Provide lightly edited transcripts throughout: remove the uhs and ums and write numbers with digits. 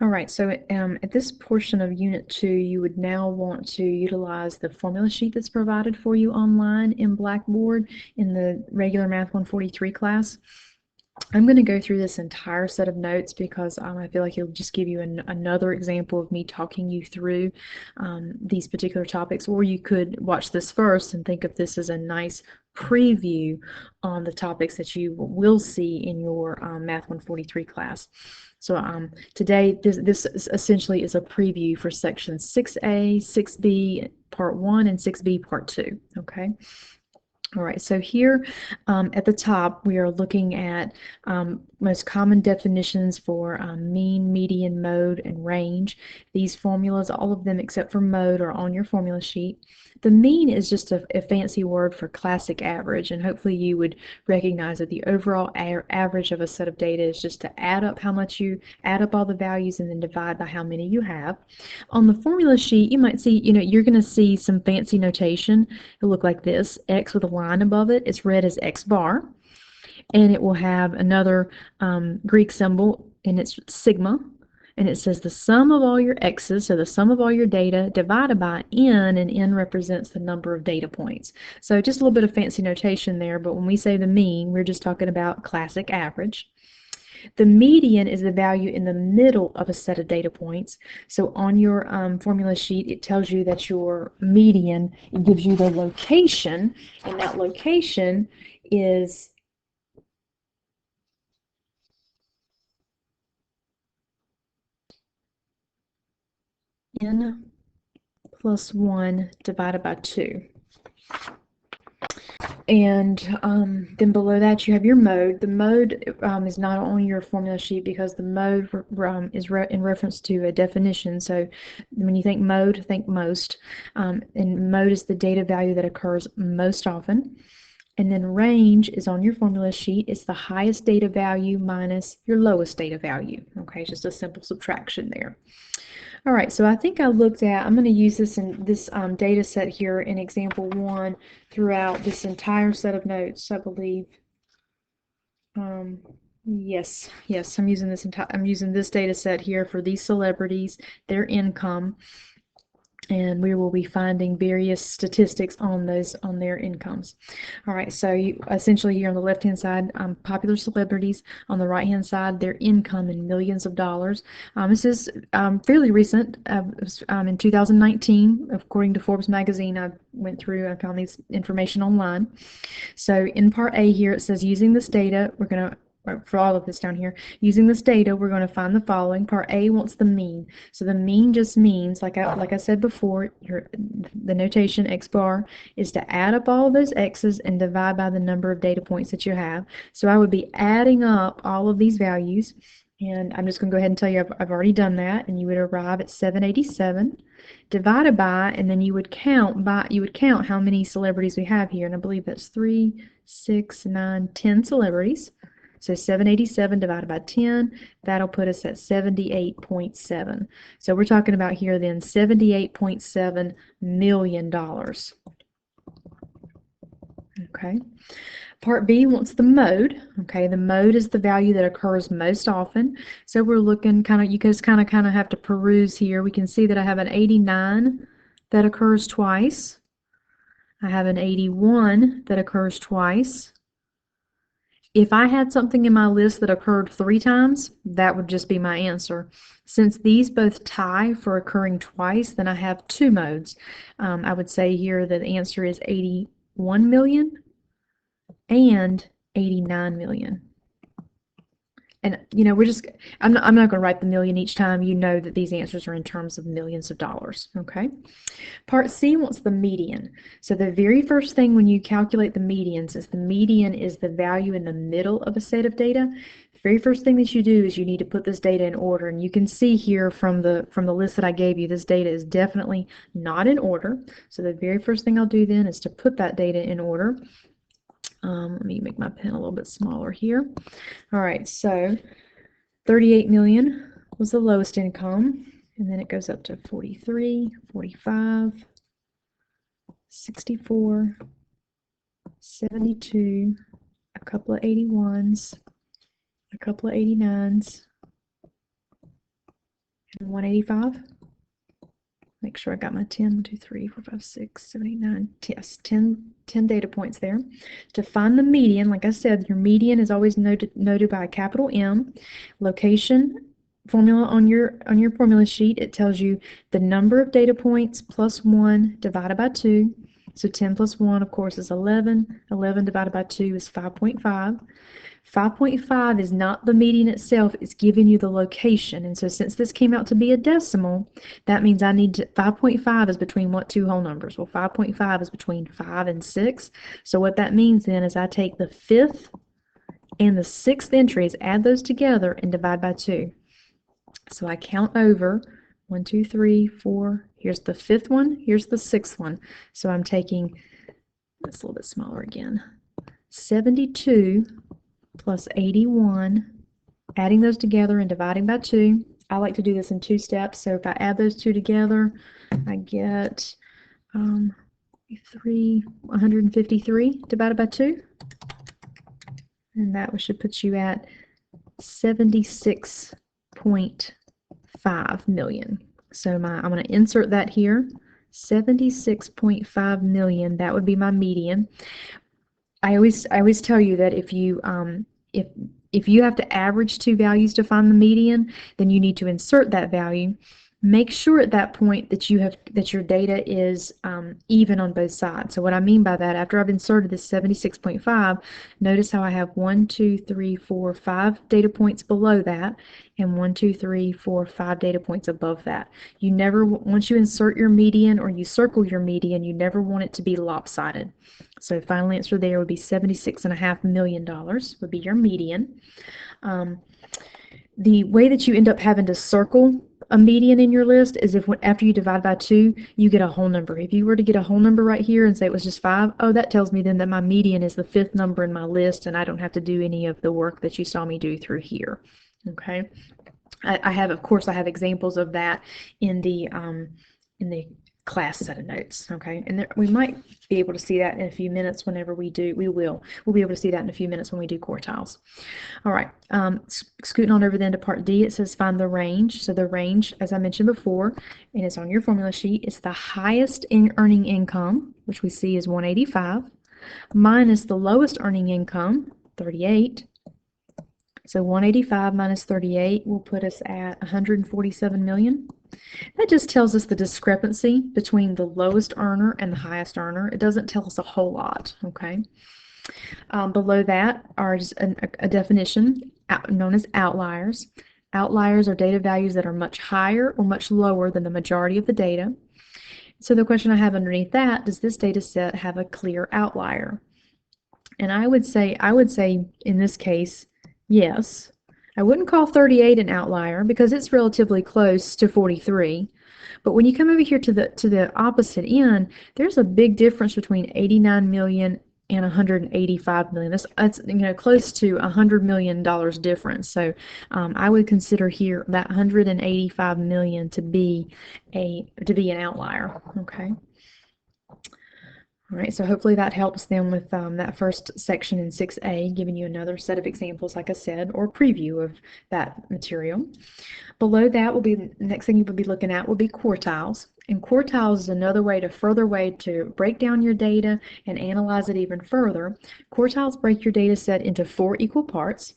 All right, so at this portion of Unit 2, you would now want to utilize the formula sheet that's provided for you online in Blackboard in the regular Math 143 class. I'm going to go through this entire set of notes because I feel like it'll just give you another example of me talking you through these particular topics, or you could watch this first and think of this as a nice preview on the topics that you will see in your Math 143 class. So today, this essentially is a preview for Section 6A, 6B, Part 1, and 6B, Part 2, okay? All right, so here at the top, we are looking at most common definitions for mean, median, mode, and range. These formulas, all of them except for mode, are on your formula sheet. The mean is just a fancy word for classic average, and hopefully you would recognize that the overall average of a set of data is just to add up how much you add up all the values and then divide by how many you have. On the formula sheet, you might see, you're going to see some fancy notation. It'll look like this: X with a line above it. It's read as X bar, and it will have another Greek symbol, and it's sigma, and it says the sum of all your x's, so the sum of all your data, divided by n, and n represents the number of data points. So just a little bit of fancy notation there, but when we say the mean, we're just talking about classic average. The median is the value in the middle of a set of data points. So on your formula sheet, it tells you that your median, it gives you the location, and that location is n plus 1 divided by 2. And then below that, you have your mode. The mode is not on your formula sheet because the mode is in reference to a definition. So when you think mode, think most. And mode is the data value that occurs most often. And then range is on your formula sheet. It's the highest data value minus your lowest data value. Okay, it's just a simple subtraction there. All right, so I think I'm going to use this in this data set here in example 1 throughout this entire set of notes, I believe. Yes, I'm using this data set here for these celebrities, their income, and we will be finding various statistics on their incomes. All right, so essentially here on the left-hand side, popular celebrities. On the right-hand side, their income in millions of dollars. This is fairly recent. In 2019, according to Forbes magazine. I went through and found these information online. So in Part A here, it says using this data, we're going to for all of this down here, using this data, we're going to find the following. Part A wants the mean. So the mean just means, like I said before, the notation X bar is to add up all of those X's and divide by the number of data points that you have. So I would be adding up all of these values, and I'm just going to go ahead and tell you I've already done that, and you would arrive at 787 divided by, and then you would count how many celebrities we have here, and I believe that's 3, 6, 9, 10 celebrities. So 787 divided by 10, that'll put us at 78.7. So we're talking about here then $78.7 million. Okay. Part B wants the mode. Okay, the mode is the value that occurs most often. So we're looking you just kind of have to peruse here. We can see that I have an 89 that occurs twice. I have an 81 that occurs twice. If I had something in my list that occurred 3 times, that would just be my answer. Since these both tie for occurring twice, then I have 2 modes. I would say here that the answer is 81 million and 89 million. And I'm not going to write the million each time. You know that these answers are in terms of millions of dollars. Okay. Part C wants the median. So the very first thing when you calculate the medians is the median is the value in the middle of a set of data. The very first thing that you do is you need to put this data in order, and you can see here from the list that I gave you, this data is definitely not in order. So the very first thing I'll do then is to put that data in order. Let me make my pen a little bit smaller here. All right, so 38 million was the lowest income, and then it goes up to 43, 45, 64, 72, a couple of 81s, a couple of 89s, 185. Make sure I got my 10, 1, 2, 3, 4, 5, 6, 7, 8, 9, yes, 10 data points there. To find the median, like I said, your median is always noted by a capital M. Location formula on your formula sheet, it tells you the number of data points plus 1 divided by 2. So 10 plus 1, of course, is 11. 11 divided by 2 is 5.5. 5.5 is not the median itself, it's giving you the location. And so since this came out to be a decimal, that means I need to, 5.5 is between what two whole numbers? Well, 5.5 is between 5 and 6. So what that means then is I take the 5th and the 6th entries, add those together, and divide by 2. So I count over 1, 2, 3, 4. Here's the 5th one, here's the 6th one. So I'm taking, that's a little bit smaller again, 72 plus 81, adding those together and dividing by 2. I like to do this in 2 steps, so if I add those 2 together, I get 153 divided by 2, and that should put you at 76.5 million. So I'm going to insert that here, 76.5 million. That would be my median. I always tell you that if you have to average 2 values to find the median, then you need to insert that value. Make sure at that point that your data is even on both sides. So what I mean by that, after I've inserted this 76.5, notice how I have 1, 2, 3, 4, 5 data points below that, and 1, 2, 3, 4, 5 data points above that. You never, once you insert your median or you circle your median, you never want it to be lopsided. So final answer there would be $76.5 million would be your median. The way that you end up having to circle a median in your list is if after you divide by 2, you get a whole number. If you were to get a whole number right here and say it was just 5, oh, that tells me then that my median is the 5th number in my list and I don't have to do any of the work that you saw me do through here. Okay. I have examples of that in the class set of notes. Okay, and there, we might be able to see that in a few minutes whenever we'll be able to see that in a few minutes when we do quartiles. All right, scooting on over then to part D, it says find the range. So the range, as I mentioned before, and it's on your formula sheet, it's the highest earning income, which we see is 185, minus the lowest earning income, 38. So 185 minus 38 will put us at 147 million. That just tells us the discrepancy between the lowest earner and the highest earner. It doesn't tell us a whole lot, okay? Below that are a definition known as outliers. Outliers are data values that are much higher or much lower than the majority of the data. So the question I have underneath that, does this data set have a clear outlier? And I would say in this case, yes. I wouldn't call 38 an outlier because it's relatively close to 43. But when you come over here to the opposite end, there's a big difference between 89 million and 185 million. That's close to $100 million difference. So I would consider here that 185 million to be an outlier. Okay. All right, so hopefully that helps them with that first section in 6A, giving you another set of examples, like I said, or preview of that material. Below that will be, the next thing you will be looking at will be quartiles. And quartiles is another further way to break down your data and analyze it even further. Quartiles break your data set into 4 equal parts.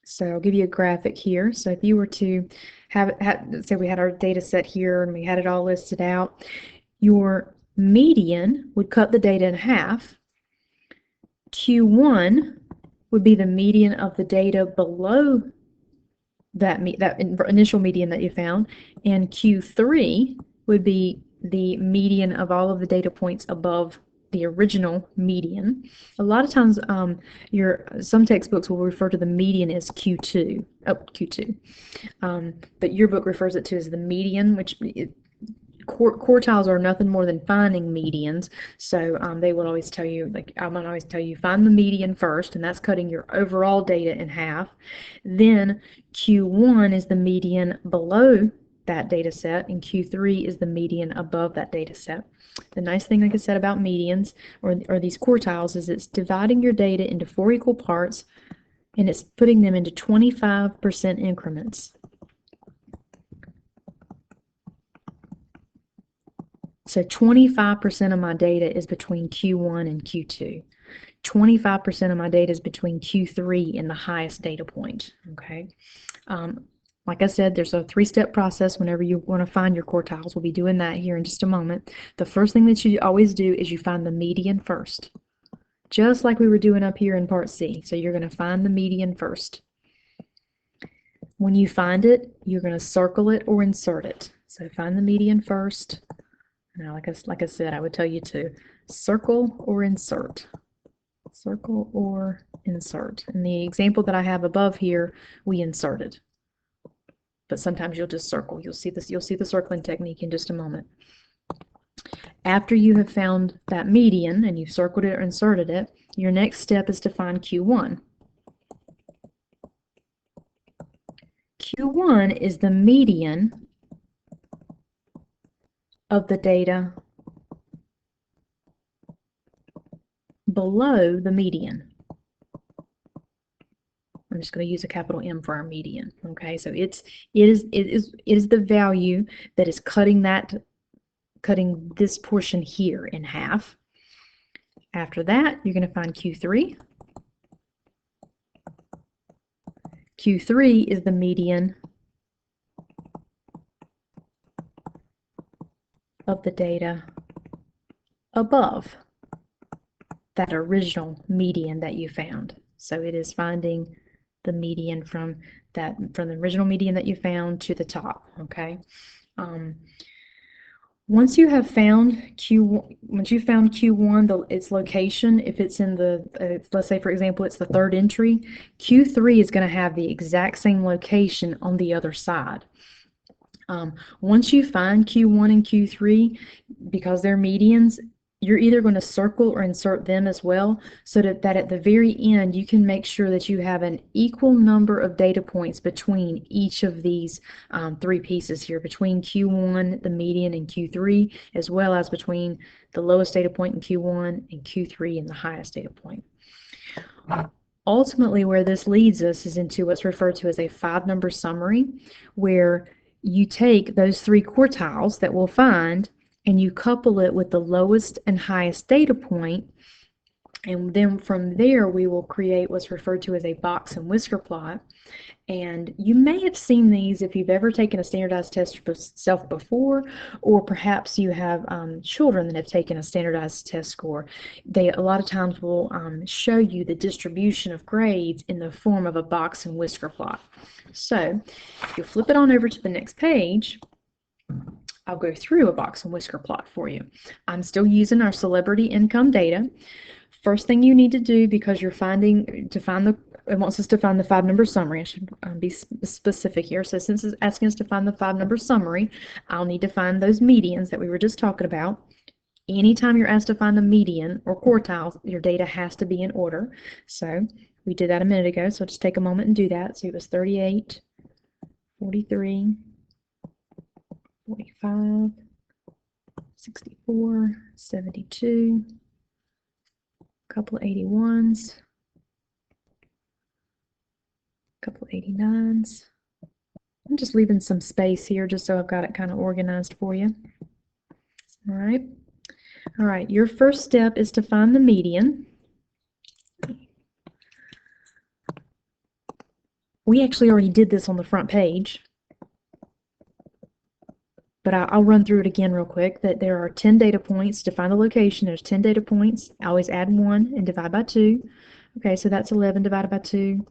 So I'll give you a graphic here. So if you were to say we had our data set here and we had it all listed out, your median would cut the data in half. Q1 would be the median of the data below that initial median that you found, and Q3 would be the median of all of the data points above the original median. A lot of times some textbooks will refer to the median as Q2, but your book refers it to as the median, which quartiles are nothing more than finding medians. So they will always tell you, like I'm going to always tell you, find the median first, and that's cutting your overall data in half. Then Q1 is the median below that data set, and Q3 is the median above that data set. The nice thing, like I said, about medians or these quartiles is it's dividing your data into 4 equal parts, and it's putting them into 25% increments. So 25% of my data is between Q1 and Q2. 25% of my data is between Q3 and the highest data point, okay? Like I said, there's a three-step process whenever you want to find your quartiles. We'll be doing that here in just a moment. The first thing that you always do is you find the median first, just like we were doing up here in Part C. So you're going to find the median first. When you find it, you're going to circle it or insert it. So find the median first. Now, like I said, I would tell you to circle or insert. Circle or insert. In the example that I have above here, we inserted. But sometimes you'll just circle. You'll see the circling technique in just a moment. After you have found that median and you've circled it or inserted it, your next step is to find Q1. Q1 is the median of the data below the median. I'm just going to use a capital M for our median. Okay, so it is the value that is cutting this portion here in half. After that, you're going to find Q3. Q3 is the median of the data above that original median that you found. So it is finding the median from the original median that you found to the top. Okay. Once you found Q1, its location, if it's in the, let's say for example, it's the third entry, Q3 is going to have the exact same location on the other side. Once you find Q1 and Q3, because they're medians, you're either going to circle or insert them as well, so that at the very end you can make sure that you have an equal number of data points between each of these three pieces here, between Q1, the median, and Q3, as well as between the lowest data point in Q1 and Q3 and the highest data point. Ultimately, where this leads us is into what's referred to as a 5-number summary, where you take those three quartiles that we'll find and you couple it with the lowest and highest data point, and then from there we will create what's referred to as a box and whisker plot. And you may have seen these if you've ever taken a standardized test yourself before, or perhaps you have children that have taken a standardized test score. They a lot of times will show you the distribution of grades in the form of a box and whisker plot. So if you flip it on over to the next page, I'll go through a box and whisker plot for you. I'm still using our celebrity income data. First thing you need to do, because it wants us to find the 5-number summary. I should be specific here. So since it's asking us to find the 5-number summary, I'll need to find those medians that we were just talking about. Anytime you're asked to find a median or quartile, your data has to be in order. So we did that a minute ago, so just take a moment and do that. So it was 38, 43, 45, 64, 72, a couple of 81s, a couple of 89s. I'm just leaving some space here just so I've got it kind of organized for you. All right. All right, your first step is to find the median. We actually already did this on the front page, but I'll run through it again real quick, that there are 10 data points. To find the location, there's 10 data points. I always add 1 and divide by 2. Okay, so that's 11 divided by 2.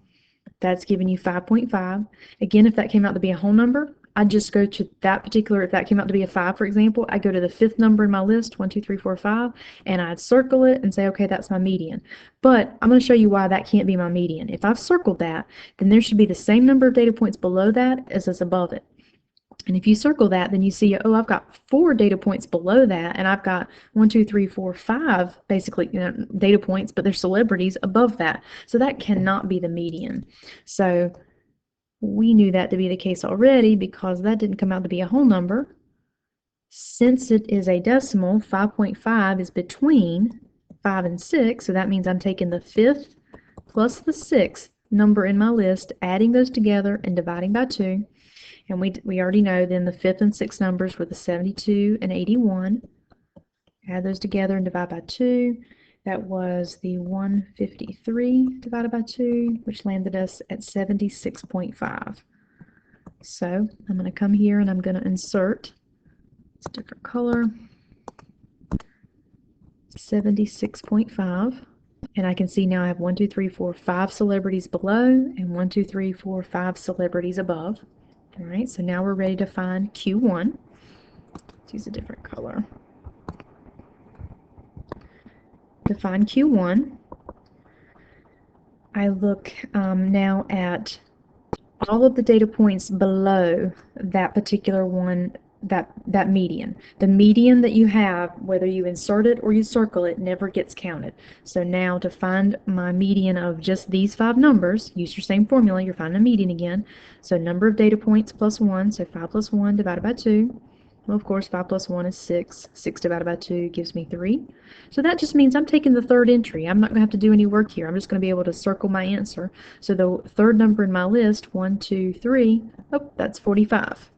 That's giving you 5.5. Again, if that came out to be a whole number, I'd just go to that particular, if that came out to be a 5, for example, I'd go to the 5th number in my list, 1, 2, 3, 4, 5, and I'd circle it and say, okay, that's my median. But I'm going to show you why that can't be my median. If I've circled that, then there should be the same number of data points below that as is above it. And if you circle that, then you see, oh, I've got 4 data points below that, and I've got 1, 2, 3, 4, 5, basically, data points, but they're celebrities above that. So that cannot be the median. So we knew that to be the case already because that didn't come out to be a whole number. Since it is a decimal, 5.5 is between 5 and 6, so that means I'm taking the 5th plus the 6th number in my list, adding those together and dividing by 2. And we already know then the 5th and 6th numbers were the 72 and 81. Add those together and divide by 2. That was the 153 divided by 2, which landed us at 76.5. So I'm going to come here and I'm going to insert a different color, 76.5. And I can see now I have 1, 2, 3, 4, 5 celebrities below and 1, 2, 3, 4, 5 celebrities above. All right, so now we're ready to find Q1. Let's use a different color. To find Q1, I look now at all of the data points below that particular one, that median. The median that you have, whether you insert it or you circle it, never gets counted. So now to find my median of just these 5 numbers, use your same formula, you're finding a median again. So number of data points plus 1, so 5 plus 1 divided by 2. Well, of course, 5 plus 1 is 6. 6 divided by 2 gives me 3. So that just means I'm taking the third entry. I'm not going to have to do any work here. I'm just going to be able to circle my answer. So the third number in my list, 1, 2, 3, oh, that's 45.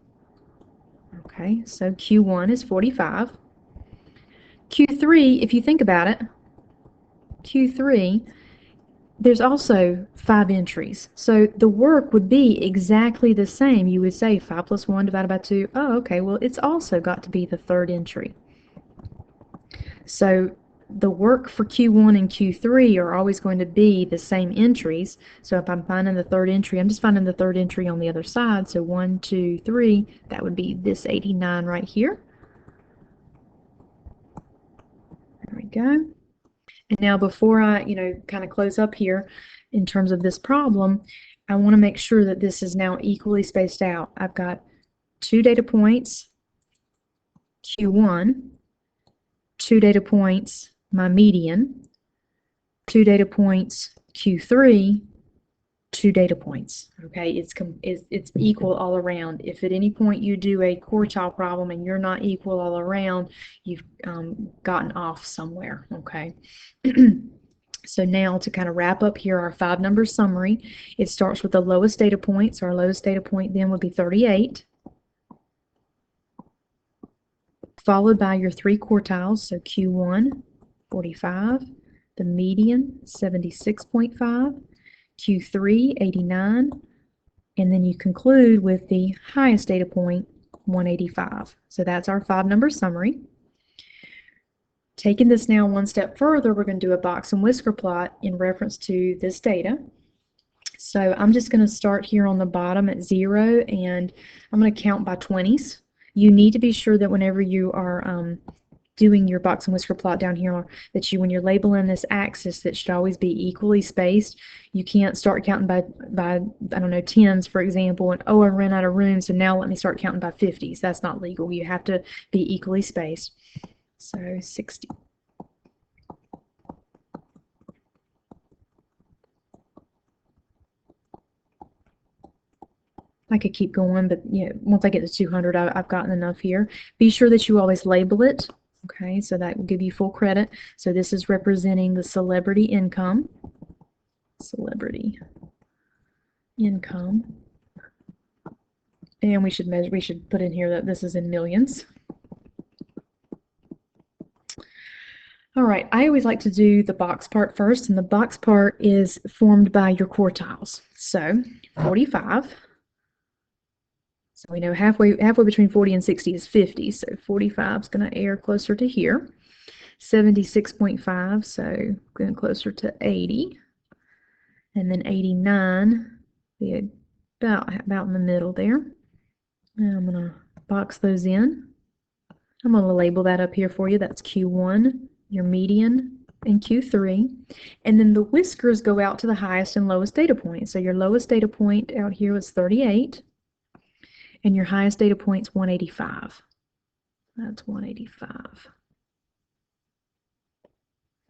Okay, so Q1 is 45. Q3, if you think about it, Q3, there's also 5 entries. So the work would be exactly the same. You would say 5 plus 1 divided by 2. Oh, okay, well, it's also got to be the third entry. So the work for Q1 and Q3 are always going to be the same entries. So if I'm finding the third entry, I'm just finding the third entry on the other side. So 1, 2, 3, that would be this 89 right here. There we go. And now before I, kind of close up here in terms of this problem, I want to make sure that this is now equally spaced out. I've got 2 data points, Q1, 2 data points, my median, 2 data points, Q3, 2 data points. Okay, it's equal all around. If at any point you do a quartile problem and you're not equal all around, you've gotten off somewhere. Okay. So now to kind of wrap up here our 5-number summary, it starts with the lowest data point. So our lowest data point then would be 38, followed by your 3 quartiles. So Q1, 45, the median, 76.5, Q3, 89, and then you conclude with the highest data point, 185. So that's our 5-number summary. Taking this now one step further, we're going to do a box and whisker plot in reference to this data. So I'm just going to start here on the bottom at 0, and I'm going to count by 20s. You need to be sure that whenever you are doing your box and whisker plot down here, that when you're labeling this axis, that should always be equally spaced. You can't start counting by I don't know, 10s, for example, and oh, I ran out of room, so now let me start counting by 50s. That's not legal. You have to be equally spaced. So 60. I could keep going, but once I get to 200, I've gotten enough here. Be sure that you always label it. Okay, so that will give you full credit. So this is representing the celebrity income. Celebrity income. And we should put in here that this is in millions. All right, I always like to do the box part first, and the box part is formed by your quartiles. So 45. So we know halfway between 40 and 60 is 50, so 45 is going to err closer to here. 76.5, so going closer to 80. And then 89, be about in the middle there. And I'm going to box those in. I'm going to label that up here for you. That's Q1, your median, and Q3. And then the whiskers go out to the highest and lowest data point. So your lowest data point out here was 38. And your highest data point is 185. That's 185.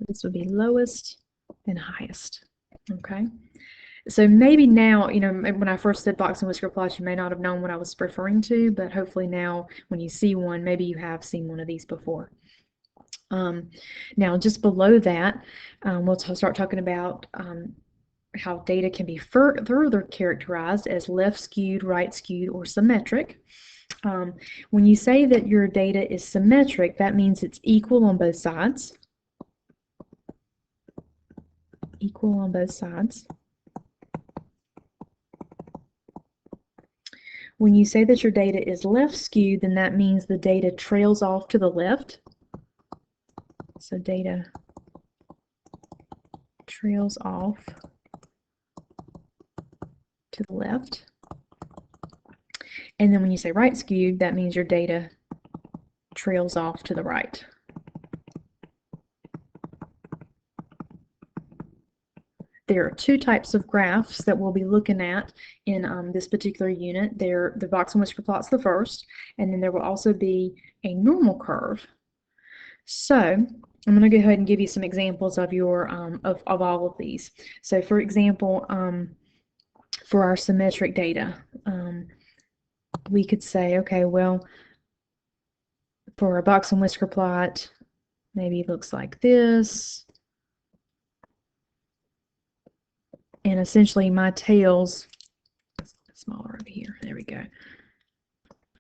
This would be lowest and highest. Okay. So maybe now, when I first said box and whisker plots, you may not have known what I was referring to, but hopefully now when you see one, maybe you have seen one of these before. Now, just below that, we'll start talking about how data can be further characterized as left skewed, right skewed, or symmetric. When you say that your data is symmetric, that means it's equal on both sides. Equal on both sides. When you say that your data is left skewed, then that means the data trails off to the left. So data trails off to the left. And then when you say right skewed, that means your data trails off to the right. There are two types of graphs that we'll be looking at in this particular unit. The Box and Whisker Plot's the first, and then there will also be a normal curve. So I'm going to go ahead and give you some examples of your of all of these. So for example, for our symmetric data, we could say, okay, well, for a Box and Whisker plot, maybe it looks like this. And essentially my tails, smaller over here, there we go.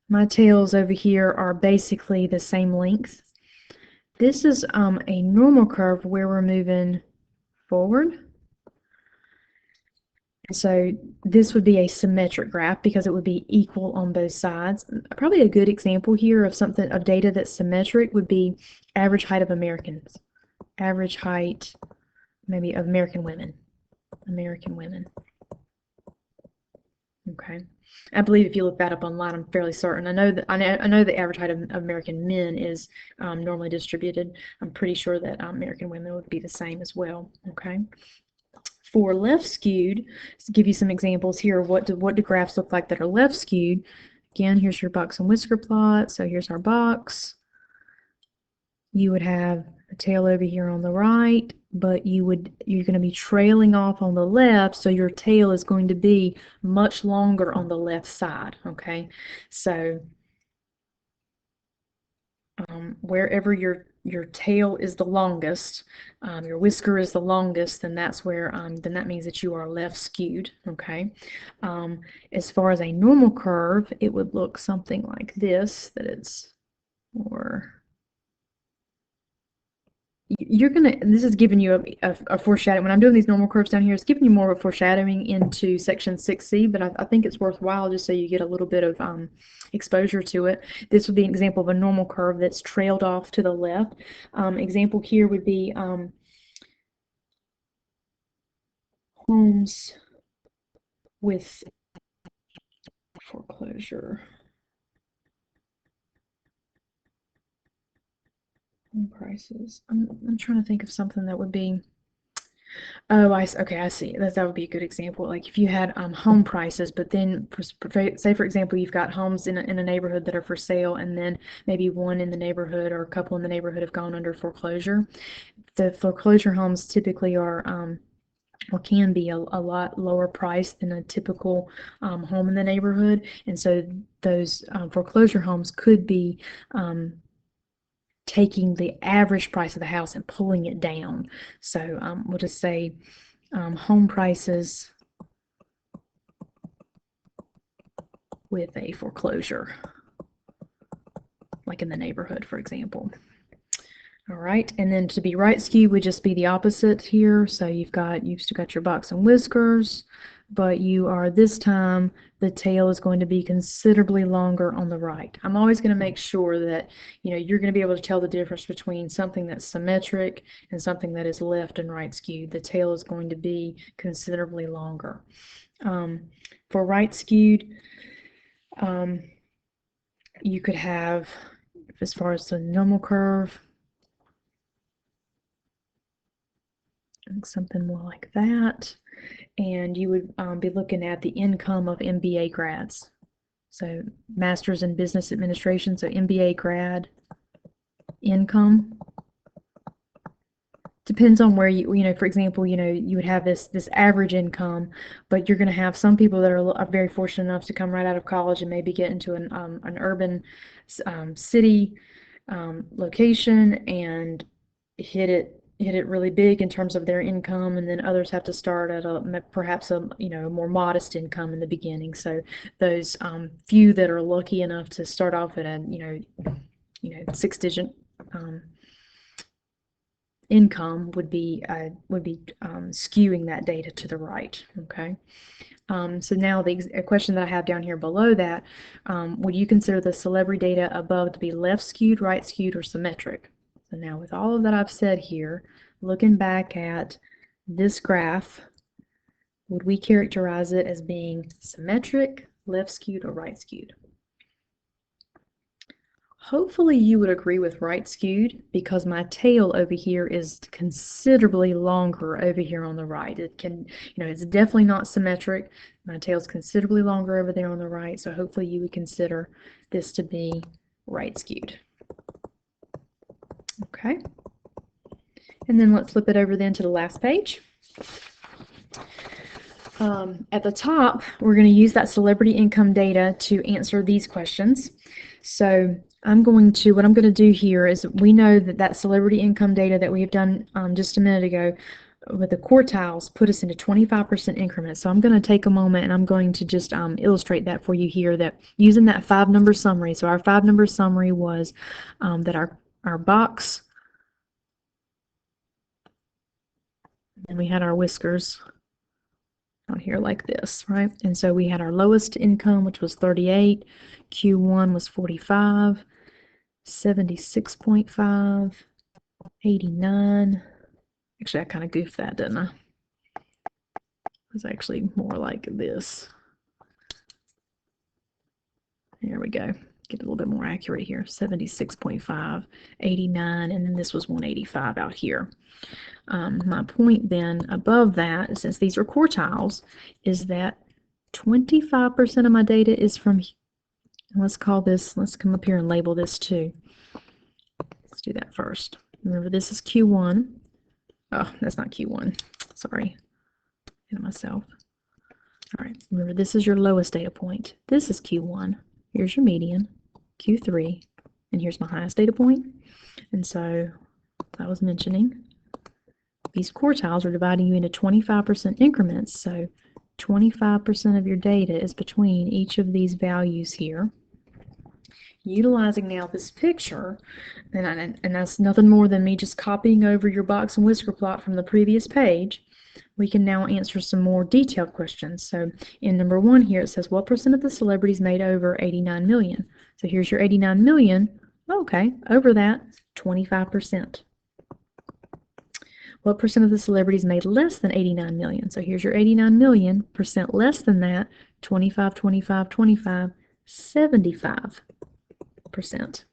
My tails over here are basically the same length. This is a normal curve where we're moving forward. So this would be a symmetric graph because it would be equal on both sides. Probably a good example here of something of data that's symmetric would be average height of Americans. Average height, maybe of American women. American women. Okay. I believe if you look that up online, I'm fairly certain. I know the average height of American men is normally distributed. I'm pretty sure that American women would be the same as well. Okay. For left skewed, to give you some examples here of what do graphs look like that are left skewed. Again, here's your Box and Whisker plot. So here's our box. You would have a tail over here on the right, but you're going to be trailing off on the left, so your tail is going to be much longer on the left side. Okay, so wherever your tail is the longest, your whisker is the longest, then that's where then that means that you are left skewed. Okay, as far as a normal curve, it would look something like this, that it's more. This is giving you a foreshadowing. When I'm doing these normal curves down here, it's giving you more of a foreshadowing into section 6C, but I think it's worthwhile just so you get a little bit of exposure to it. This would be an example of a normal curve that's trailed off to the left. Example here would be homes with foreclosure. Home prices. I'm trying to think of something that would be. Oh, okay, I see. That would be a good example. Like if you had home prices, but then say for example you've got homes in a neighborhood that are for sale, and then maybe one in the neighborhood or a couple in the neighborhood have gone under foreclosure. The foreclosure homes typically are or can be a lot lower price than a typical home in the neighborhood, and so those foreclosure homes could be taking the average price of the house and pulling it down. So we'll just say home prices with a foreclosure, like in the neighborhood, for example. All right, and then to be right skewed would just be the opposite here. So you've still got your Box and Whiskers, but you are this time the tail is going to be considerably longer on the right. I'm always going to make sure that you're going to be able to tell the difference between something that's symmetric and something that is left and right skewed. The tail is going to be considerably longer. For right skewed, you could have, as far as the normal curve, something more like that, and you would be looking at the income of MBA grads. So Masters in Business Administration, so MBA grad income. Depends on where for example, you would have this average income, but you're going to have some people that are very fortunate enough to come right out of college and maybe get into an urban city location and hit it hit it really big in terms of their income, and then others have to start at perhaps a more modest income in the beginning. So those few that are lucky enough to start off at a 6-digit income would be skewing that data to the right. Okay. So now a question that I have down here below that, would you consider the celebrity data above to be left skewed, right skewed, or symmetric? So now with all of that I've said here, looking back at this graph, would we characterize it as being symmetric, left skewed, or right skewed? Hopefully you would agree with right skewed, because my tail over here is considerably longer over here on the right. It's definitely not symmetric. My tail's considerably longer over there on the right, so hopefully you would consider this to be right skewed. Okay. And then let's flip it over then to the last page. At the top, we're going to use that celebrity income data to answer these questions. So what I'm going to do here is, we know that celebrity income data that we have done just a minute ago with the quartiles put us into 25% increments. So I'm going to take a moment and I'm going to just illustrate that for you here, that using that 5-number summary. So our 5-number summary was that our box, and we had our whiskers out here like this, right? And so we had our lowest income, which was 38, Q1 was 45, 76.5, 89. Actually, I kind of goofed that, didn't I? It was actually more like this. There we go. Get a little bit more accurate here. 76.5, 89, and then this was 185 out here. My point then above that, since these are quartiles, is that 25% of my data is from, let's come up here and label this too. Let's do that first. Remember, this is Q1. Oh, that's not Q1. Sorry. Get myself. All right. Remember, this is your lowest data point. This is Q1. Here's your median, Q3, and here's my highest data point. And so, as I was mentioning, these quartiles are dividing you into 25% increments. So 25% of your data is between each of these values here. Utilizing now this picture, and that's nothing more than me just copying over your box and whisker plot from the previous page, we can now answer some more detailed questions. So in number 1 here, it says, what percent of the celebrities made over 89 million? So here's your 89 million. Okay, over that, 25%. What percent of the celebrities made less than 89 million? So here's your 89 million, percent less than that, 25, 25, 25, 75%.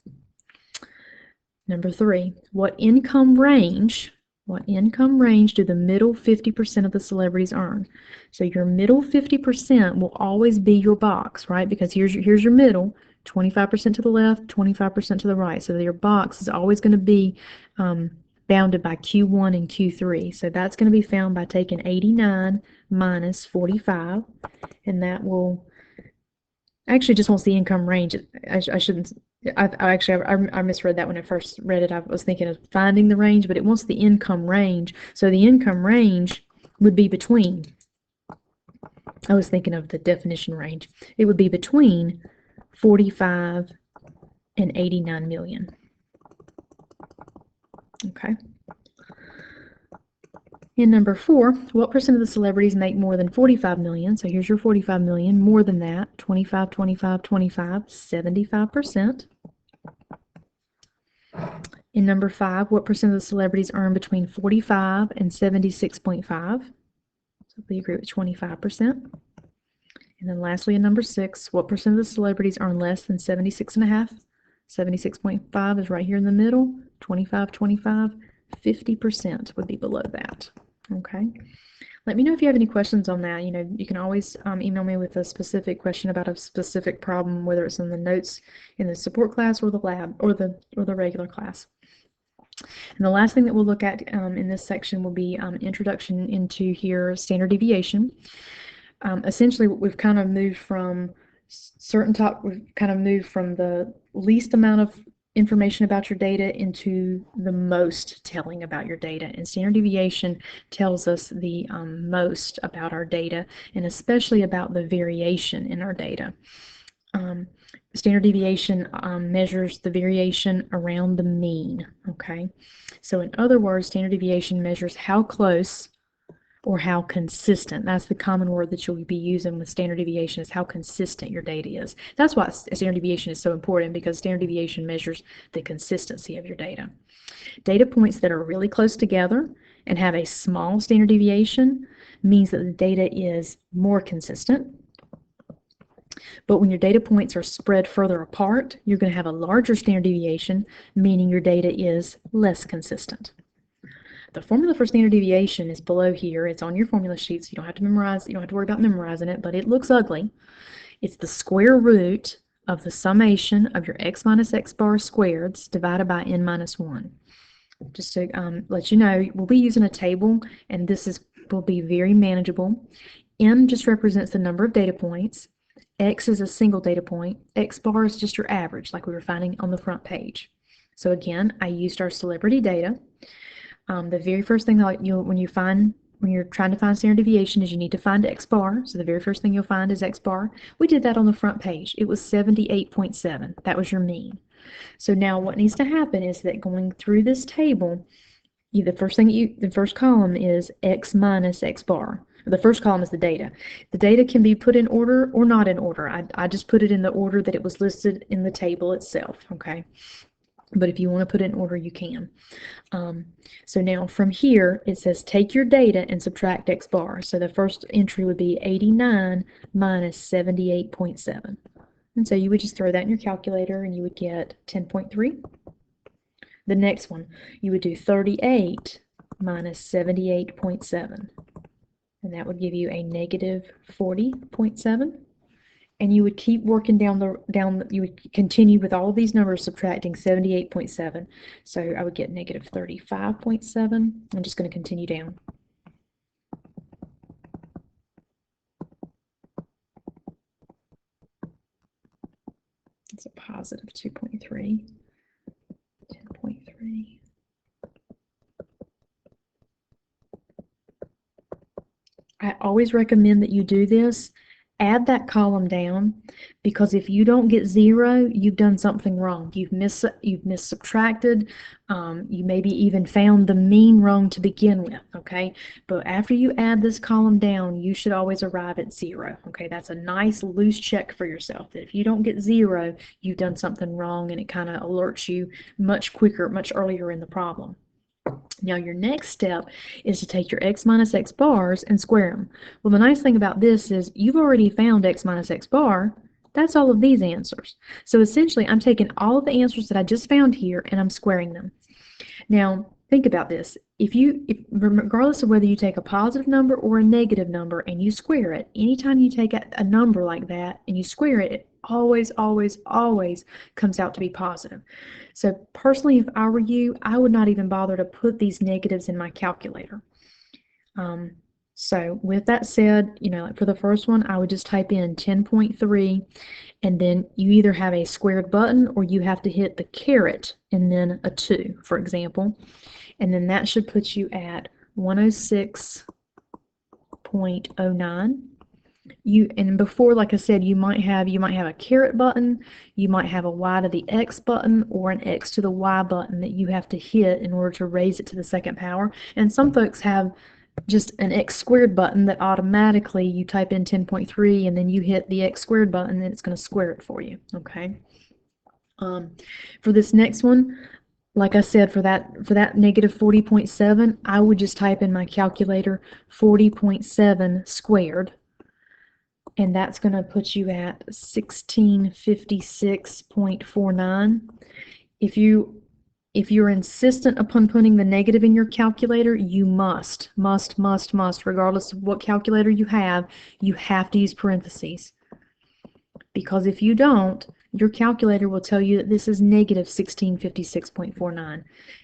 Number 3, what income range do the middle 50% of the celebrities earn? So your middle 50% will always be your box, right? Because here's your middle, 25% to the left, 25% to the right. So your box is always going to be bounded by Q1 and Q3. So that's going to be found by taking 89 minus 45, and that will actually just wants the income range. I misread that when I first read it. I was thinking of finding the range, but it wants the income range. So the income range would be between, I was thinking of the definition range. It would be between 45 and 89 million. Okay. In number 4, what percent of the celebrities make more than 45 million? So here's your 45 million. More than that, 25, 25, 25, 75%. In number 5, what percent of the celebrities earn between 45 and 76.5? So we agree with 25%. And then lastly, in number 6, what percent of the celebrities earn less than 76.5? 76.5 is right here in the middle. 25, 25, 50% would be below that. Okay. Let me know if you have any questions on that. You can always email me with a specific question about a specific problem, whether it's in the notes in the support class or the lab or the regular class. And the last thing that we'll look at in this section will be introduction into here standard deviation. Essentially, we've kind of moved from the least amount of information about your data into the most telling about your data. And standard deviation tells us the most about our data, and especially about the variation in our data. Standard deviation measures the variation around the mean, okay? So in other words, standard deviation measures how close or how consistent. That's the common word that you'll be using with standard deviation, is how consistent your data is. That's why standard deviation is so important, because standard deviation measures the consistency of your data. Data points that are really close together and have a small standard deviation means that the data is more consistent. But when your data points are spread further apart, you're going to have a larger standard deviation, meaning your data is less consistent. The formula for standard deviation is below here. It's on your formula sheet, so you don't have to memorize. You don't have to worry about memorizing it, but it looks ugly. It's the square root of the summation of your x minus x bar squareds divided by n minus 1. Just to let you know, we'll be using a table, and this will be very manageable. N just represents the number of data points. X is a single data point. X bar is just your average, like we were finding on the front page. So again, I used our celebrity data. The very first thing that when you're trying to find standard deviation is you need to find x bar. So the very first thing you'll find is x bar. We did that on the front page. It was 78.7. That was your mean. So now what needs to happen is that going through this table, the first column is x minus x bar. The first column is the data. The data can be put in order or not in order. I just put it in the order that it was listed in the table itself, okay? But if you want to put it in order, you can. So now from here, it says take your data and subtract x bar. So the first entry would be 89 minus 78.7. And so you would just throw that in your calculator and you would get 10.3. The next one, you would do 38 minus 78.7. And that would give you a negative 40.7. And you would keep working you would continue with all of these numbers subtracting 78.7. So I would get negative 35.7. I'm just going to continue down. It's a positive 2.3, 10.3. I always recommend that you do this. Add that column down, because if you don't get 0, you've done something wrong. You've subtracted. You maybe even found the mean wrong to begin with, okay? But after you add this column down, you should always arrive at 0, okay? That's a nice loose check for yourself, that if you don't get 0, you've done something wrong, and it kind of alerts you much quicker, much earlier in the problem. Now your next step is to take your x minus x bars and square them. Well, the nice thing about this is you've already found x minus x bar. That's all of these answers. So essentially, I'm taking all of the answers that I just found here and I'm squaring them. Now, think about this. Regardless of whether you take a positive number or a negative number and you square it, anytime you take a number like that and you square it, it always, always, always comes out to be positive. So personally, if I were you, I would not even bother to put these negatives in my calculator. So with that said, like for the first one, I would just type in 10.3, and then you either have a squared button or you have to hit the caret and then a 2, for example. And then that should put you at 106.09. And before, like I said, you might have a caret button, you might have a y to the x button, or an x to the y button that you have to hit in order to raise it to the second power. And some folks have just an x squared button that automatically you type in 10.3 and then you hit the x squared button and it's going to square it for you, okay? For this next one, like I said, for that negative 40.7, I would just type in my calculator 40.7 squared. And that's going to put you at 1656.49. If you're insistent upon putting the negative in your calculator, you must, regardless of what calculator you have to use parentheses. Because if you don't, your calculator will tell you that this is negative 1656.49.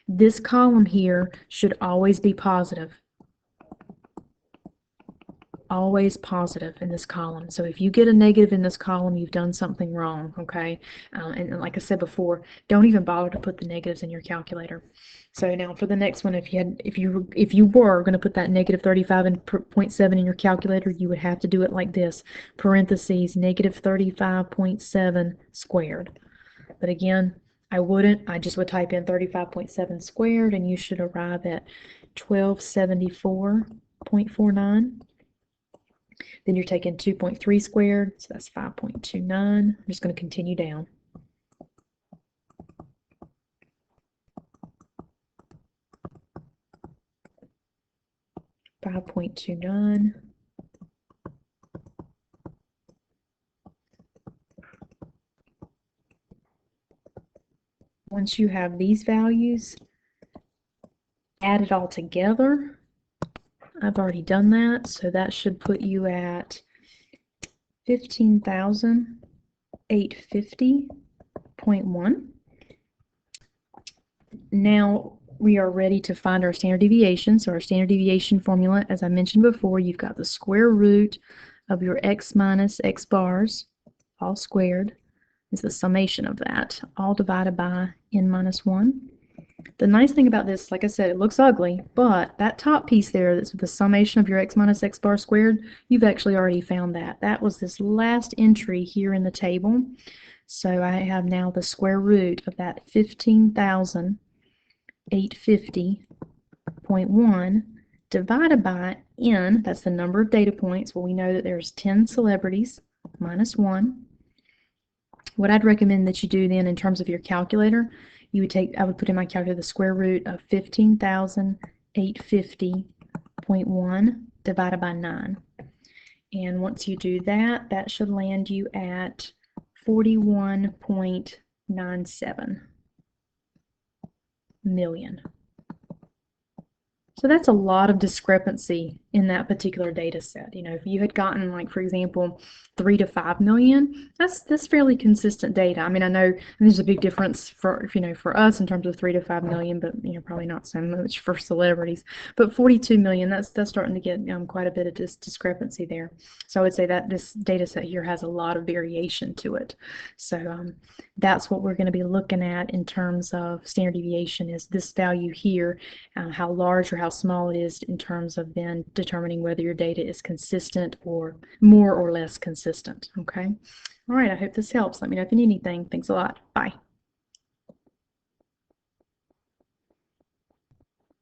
This column here should always be positive. always positive in this column. So if you get a negative in this column, you've done something wrong, okay? And like I said before, don't even bother to put the negatives in your calculator. So now for the next one, if you were going to put that negative 35.7 in your calculator, you would have to do it like this, parentheses, negative 35.7 squared. But again, I wouldn't. I just would type in 35.7 squared, and you should arrive at 1274.49. Then you're taking 2.3 squared, so that's 5.29. I'm just going to continue down. 5.29. Once you have these values, add it all together. I've already done that, so that should put you at 15,850.1. Now we are ready to find our standard deviation. So our standard deviation formula, as I mentioned before, you've got the square root of your x minus x bars, all squared, is the summation of that, all divided by n minus 1. The nice thing about this, like I said, it looks ugly, but that top piece there, that's the summation of your x minus x bar squared, you've actually already found that. That was this last entry here in the table. So I have now the square root of that 15,850.1 divided by n, that's the number of data points. Well, we know that there's 10 celebrities, minus 1. What I'd recommend that you do then in terms of your calculator, I would put in my calculator the square root of 15,850.1 divided by 9. And once you do that, that should land you at 41.97 million. So that's a lot of discrepancy in that particular data set. You know, if you had gotten, like, for example, 3 to 5 million, that's fairly consistent data. I mean, I know there's a big difference for, you know, for us in terms of 3 to 5 million, but, you know, probably not so much for celebrities. But 42 million, that's starting to get quite a bit of discrepancy there. So I would say that this data set here has a lot of variation to it. So that's what we're going to be looking at in terms of standard deviation, is this value here, how large or how small it is, in terms of then determining whether your data is consistent or more or less consistent. Okay. All right. I hope this helps. Let me know if you need anything. Thanks a lot. Bye.